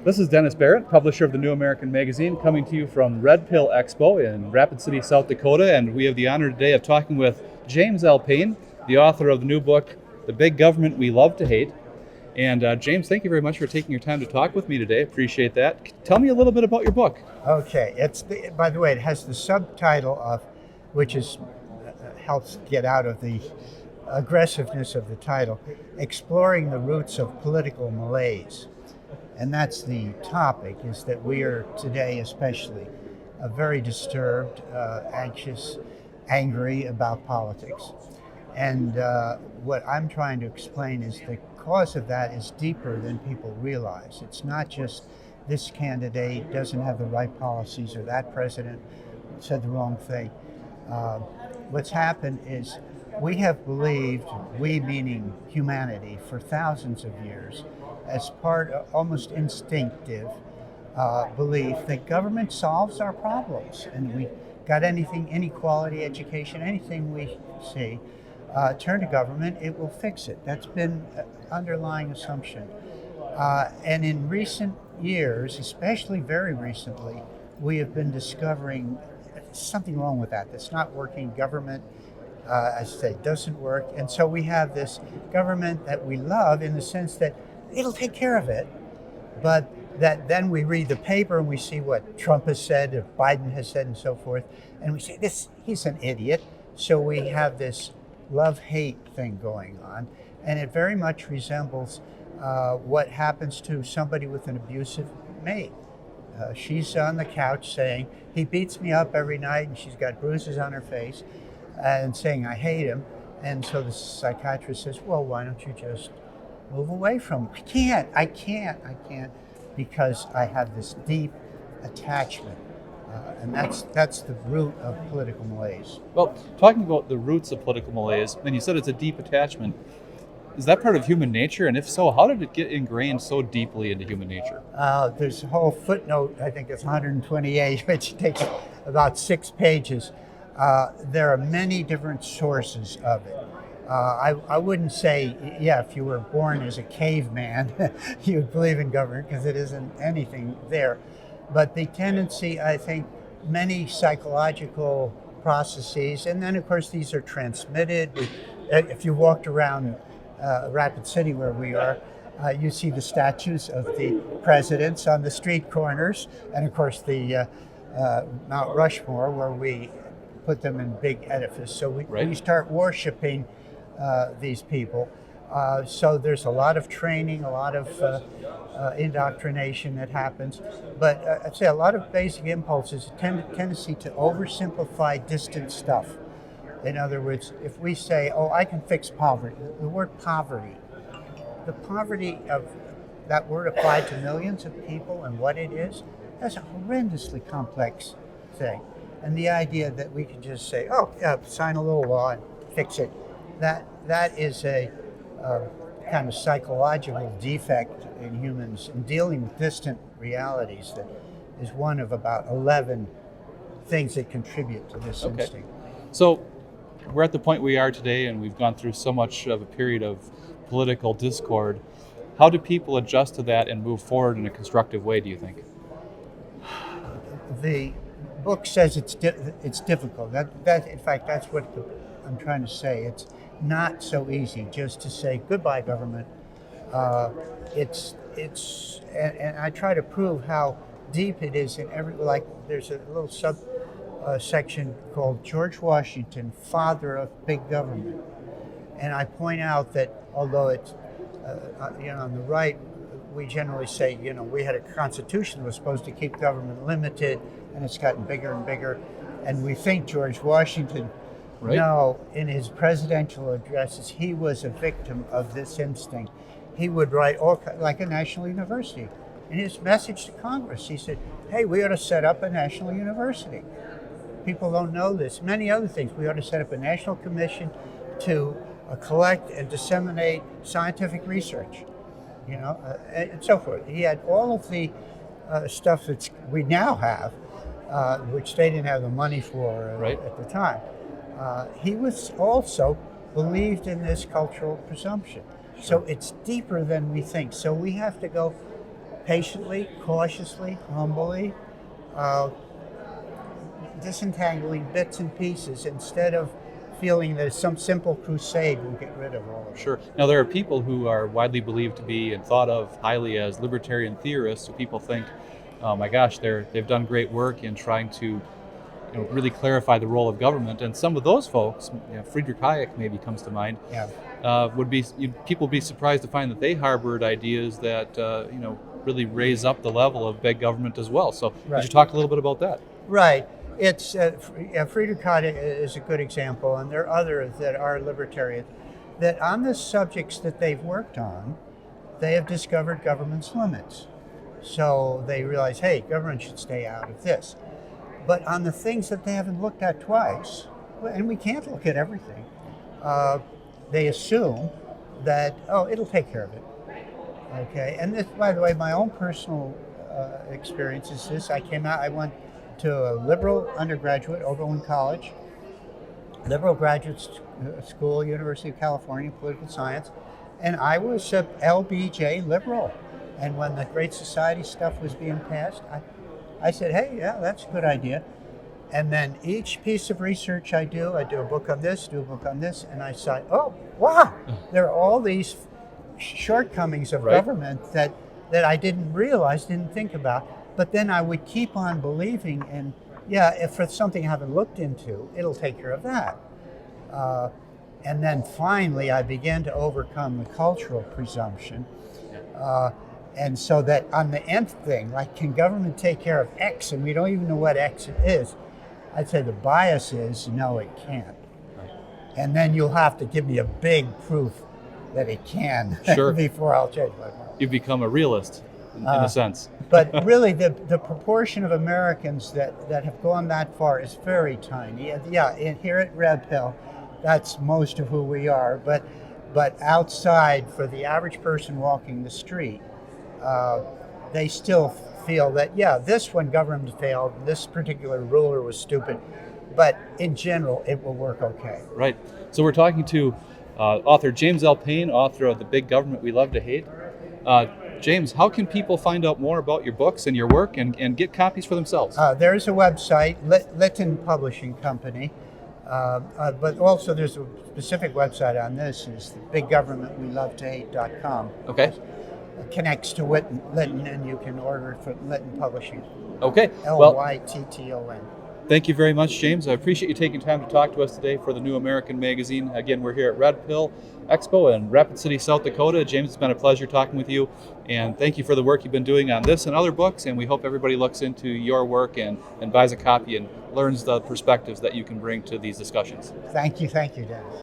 This is Dennis Barrett, publisher of the New American Magazine, coming to you from Red Pill Expo in Rapid City, South Dakota, and we have the honor today of talking with James L. Payne, the author of the new book, The Big Government We Love to Hate. And James, thank you very much for taking your time to talk with me today. Appreciate that. Tell me a little bit about your book. Okay, by the way, it has the subtitle of, which is helps get out of the aggressiveness of the title, Exploring the Roots of Political Malaise. And that's the topic, is that we are today especially very disturbed, anxious, angry about politics. And what I'm trying to explain is the cause of that is deeper than people realize. It's not just this candidate doesn't have the right policies or that president said the wrong thing. What's happened is we have believed, we meaning humanity, for thousands of years, as part of almost instinctive belief that government solves our problems. And we got anything, inequality, education, anything we see, turn to government, it will fix it. That's been an underlying assumption. And in recent years, especially very recently, we have been discovering something wrong with that. That's not working. Government, as I say, doesn't work. And so we have this government that we love in the sense that it'll take care of it. But that then we read the paper and we see what Trump has said, or Biden has said, and so forth. And we say, he's an idiot. So we have this love-hate thing going on. And it very much resembles what happens to somebody with an abusive mate. She's on the couch saying, he beats me up every night, and she's got bruises on her face, and saying, I hate him. And so the psychiatrist says, well, why don't you just move away from him? I can't, because I have this deep attachment. And that's the root of political malaise. Well, talking about the roots of political malaise, and you said it's a deep attachment. Is that part of human nature? And if so, how did it get ingrained so deeply into human nature? There's a whole footnote, I think it's 128, which takes about 6 pages. There are many different sources of it. I wouldn't say, if you were born as a caveman, you would believe in government, because it isn't anything there. But the tendency, I think, many psychological processes, and then of course these are transmitted. If you walked around Rapid City where we are, you see the statues of the presidents on the street corners, and of course the Mount Rushmore where we put them in big edifice. So we start worshiping these people. So there's a lot of training, a lot of indoctrination that happens. But I'd say a lot of basic impulses, tendency to oversimplify distant stuff. In other words, if we say, I can fix poverty, the word poverty, the poverty of that word applied to millions of people and what it is, that's a horrendously complex thing. And the idea that we can just say, sign a little law and fix it, that is a kind of psychological defect in humans in dealing with distant realities that is one of about 11 things that contribute to this instinct. So we're at the point we are today, and we've gone through so much of a period of political discord. How do people adjust to that and move forward in a constructive way, do you think? The book says it's difficult. That in fact, that's what I'm trying to say. It's not so easy just to say goodbye, government. And I try to prove how deep it is in there's a little section called George Washington, Father of Big Government. And I point out that although it's, on the right, we generally say, we had a constitution that was supposed to keep government limited, and it's gotten bigger and bigger. And we think George Washington, no, in his presidential addresses, he was a victim of this instinct. He would write like a national university. In his message to Congress, he said, hey, we ought to set up a national university. People don't know this. Many other things. We ought to set up a national commission to collect and disseminate scientific research, and so forth. He had all of the stuff that we now have, which they didn't have the money for at the time. He was also believed in this cultural presumption. So it's deeper than we think. So we have to go patiently, cautiously, humbly, uh, disentangling bits and pieces instead of feeling that some simple crusade will get rid of all of it. Sure. Now, there are people who are widely believed to be and thought of highly as libertarian theorists, so people think, oh my gosh, they've done great work in trying to really clarify the role of government. And some of those folks, Friedrich Hayek maybe comes to mind, Yeah. people would be surprised to find that they harbored ideas that really raise up the level of big government as well. So Right. could you talk a little bit about that? Right. It's Friedrich Hayek is a good example, and there are others that are libertarian, that on the subjects that they've worked on, they have discovered government's limits. So they realize, hey, government should stay out of this. But on the things that they haven't looked at twice, and we can't look at everything, they assume that, oh, it'll take care of it. Okay, and this, by the way, my own personal experience is this. I went to a liberal undergraduate, Oberlin College, liberal graduate school, University of California, political science, and I was a LBJ liberal. And when the Great Society stuff was being passed, I said, hey, yeah, that's a good idea. And then each piece of research I do a book on this, do a book on this, and I said, oh, wow, there are all these shortcomings of Right. government that I didn't realize, didn't think about. But then I would keep on believing, and yeah, if it's something I haven't looked into, it'll take care of that. And then finally, I began to overcome the cultural presumption. And so that on the nth thing, like, can government take care of X, and we don't even know what X is, I'd say the bias is, no, it can't. Right. And then you'll have to give me a big proof that it can Sure. before I'll change my mind. You've become a realist in a sense. But really, the proportion of Americans that have gone that far is very tiny. And yeah, here at Red Pill, that's most of who we are. But outside, for the average person walking the street, they still feel that, yeah, this one government failed, this particular ruler was stupid, but in general, it will work okay. Right. So we're talking to author James L. Payne, author of The Big Government We Love to Hate. James, how can people find out more about your books and your work and get copies for themselves? There's a website, Lytton Publishing Company, but also there's a specific website on this, is thebiggovernmentwelovetohate.com. Okay. It connects to Lytton, and you can order it from Lytton Publishing. Okay. Well, Lytton. thank you very much, James. I appreciate you taking time to talk to us today for the New American Magazine. Again, we're here at Red Pill Expo in Rapid City, South Dakota. James, it's been a pleasure talking with you, and thank you for the work you've been doing on this and other books, and we hope everybody looks into your work and buys a copy and learns the perspectives that you can bring to these discussions. Thank you, Dennis.